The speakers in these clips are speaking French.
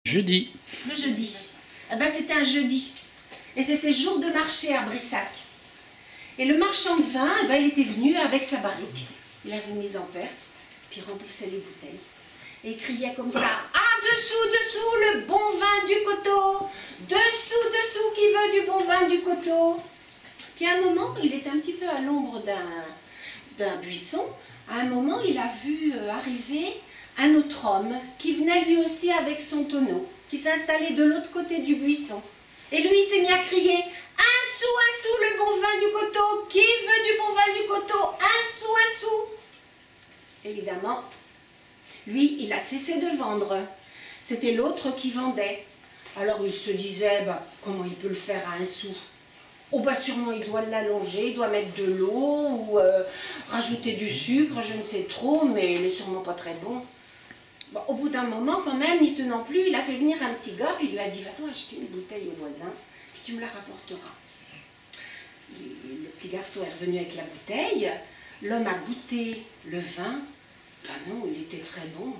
Jeudi. Le jeudi. Eh ben, c'était un jeudi. Et c'était jour de marché à Brissac. Et le marchand de vin, eh ben, il était venu avec sa barrique. Il avait une mise en perce, puis il remplissait les bouteilles. Et il criait comme ça: « Ah, dessous, dessous, le bon vin du coteau! Dessous, dessous, qui veut du bon vin du coteau ?» Puis à un moment, il était un petit peu à l'ombre d'un buisson. À un moment, il a vu arriver un autre homme qui venait lui aussi avec son tonneau, qui s'est installé de l'autre côté du buisson. Et lui, il s'est mis à crier: un sou, le bon vin du coteau! Qui veut du bon vin du coteau? Un sou! Évidemment, lui, il a cessé de vendre. C'était l'autre qui vendait. Alors il se disait, bah, comment il peut le faire à un sou? Oh bah sûrement il doit l'allonger, il doit mettre de l'eau ou rajouter du sucre, je ne sais trop, mais il n'est sûrement pas très bon. Bon, au bout d'un moment quand même, n'y tenant plus, il a fait venir un petit gars, puis il lui a dit: va-toi acheter une bouteille au voisin, puis tu me la rapporteras. Le petit garçon est revenu avec la bouteille, l'homme a goûté le vin. Ben non, il était très bon.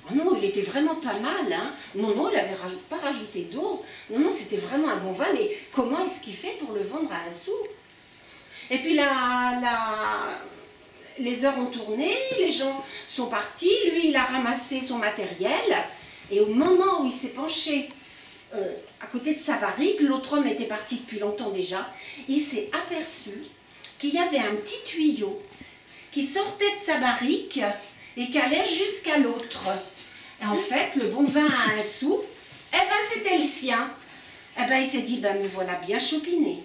Oh non, il était vraiment pas mal, hein. Non, il n'avait pas rajouté d'eau. Non, c'était vraiment un bon vin, mais comment est-ce qu'il fait pour le vendre à un sou? Et puis les heures ont tourné, les gens sont partis, lui il a ramassé son matériel, et au moment où il s'est penché à côté de sa barrique, l'autre homme était parti depuis longtemps déjà, il s'est aperçu qu'il y avait un petit tuyau qui sortait de sa barrique et qui allait jusqu'à l'autre. Et en fait, le bon vin à un sou, eh ben c'était le sien. Eh ben il s'est dit: ben me voilà bien chopiné.